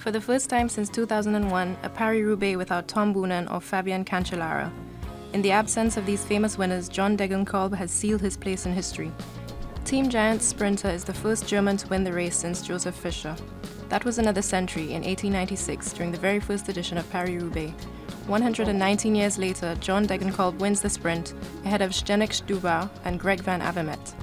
For the first time since 2001, a Paris-Roubaix without Tom Boonen or Fabian Cancellara. In the absence of these famous winners, John DEGENKOLB has sealed his place in history. Team Giant's sprinter is the first German to win the race since Josef Fischer. That was another century in 1896 during the very first edition of Paris-Roubaix. 119 years later, John DEGENKOLB wins the sprint ahead of Zdeněk Štuba and Greg Van Avermaet.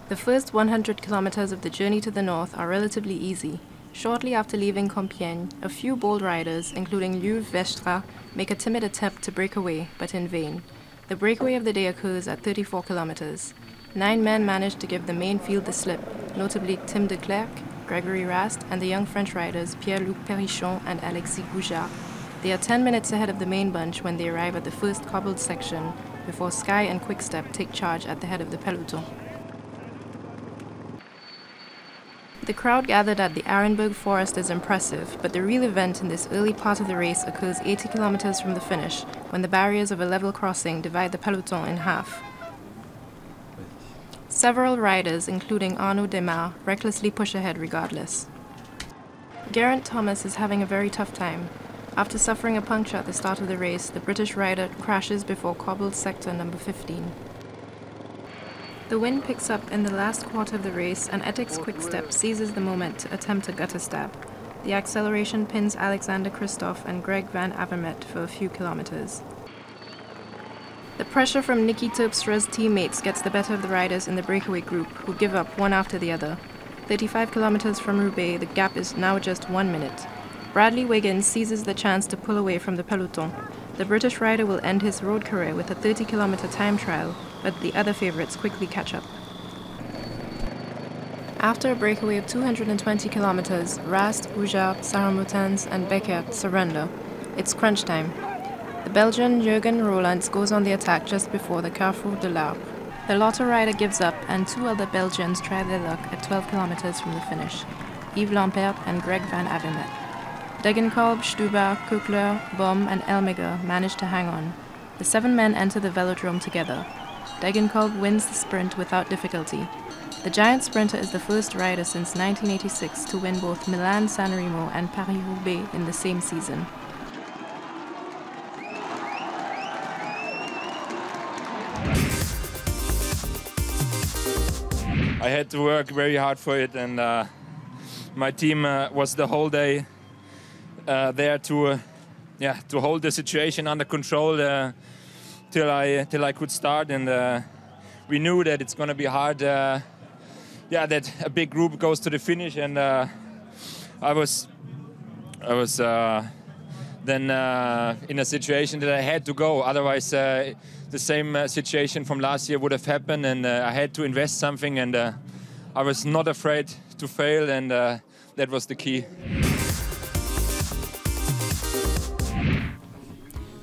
The first 100 kilometers of the journey to the north are relatively easy. Shortly after leaving Compiègne, a few bold riders, including Lieuwe Westra, make a timid attempt to break away, but in vain. The breakaway of the day occurs at 34 kilometers. 9 men manage to give the main field the slip, notably Tim de Klerk, Gregory Rast, and the young French riders Pierre-Luc Périchon and Alexis Goujat. They are 10 minutes ahead of the main bunch when they arrive at the first cobbled section, before Sky and Quickstep take charge at the head of the peloton. The crowd gathered at the Arenberg Forest is impressive, but the real event in this early part of the race occurs 80 kilometers from the finish, when the barriers of a level crossing divide the peloton in half. Several riders, including Arnaud Démare, recklessly push ahead regardless. Geraint Thomas is having a very tough time. After suffering a puncture at the start of the race, the British rider crashes before cobbled sector number 15. The wind picks up in the last quarter of the race, and Etixx Quickstep seizes the moment to attempt a gutter stab. The acceleration pins Alexander Kristoff and Greg Van Avermaet for a few kilometers. The pressure from Niki Terpstra's teammates gets the better of the riders in the breakaway group, who give up one after the other. 35 kilometers from Roubaix, the gap is now just 1 minute. Bradley Wiggins seizes the chance to pull away from the peloton. The British rider will end his road career with a 30-kilometer time trial, but the other favourites quickly catch up. After a breakaway of 220 kilometers, Rast, Goujat, Sarah-Moutens and Beckert surrender. It's crunch time. The Belgian Jürgen Roelands goes on the attack just before the Carrefour de l'Arbre. The Lotto rider gives up, and 2 other Belgians try their luck at 12 kilometers from the finish. Yves Lampaert and Greg Van Avermaet. DEGENKOLB, Štuba, Kukler, Bohm and Elmiger manage to hang on. The 7 men enter the velodrome together. DEGENKOLB wins the sprint without difficulty. The Giant sprinter is the first rider since 1986 to win both Milan-San Remo and Paris-Roubaix in the same season. I had to work very hard for it, and my team was the whole day there to hold the situation under control till I could start, and we knew that it's going to be hard. That a big group goes to the finish, and I was then in a situation that I had to go. Otherwise, the same situation from last year would have happened, and I had to invest something, and I was not afraid to fail, and that was the key.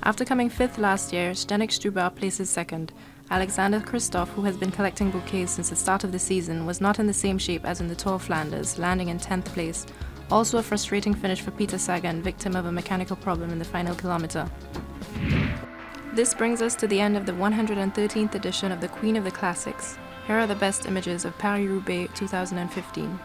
After coming 5th last year, Zdeněk Štuba places 2nd. Alexander Kristoff, who has been collecting bouquets since the start of the season, was not in the same shape as in the Tour of Flanders, landing in 10th place. Also a frustrating finish for Peter Sagan, victim of a mechanical problem in the final kilometer. This brings us to the end of the 113th edition of the Queen of the Classics. Here are the best images of Paris-Roubaix 2015.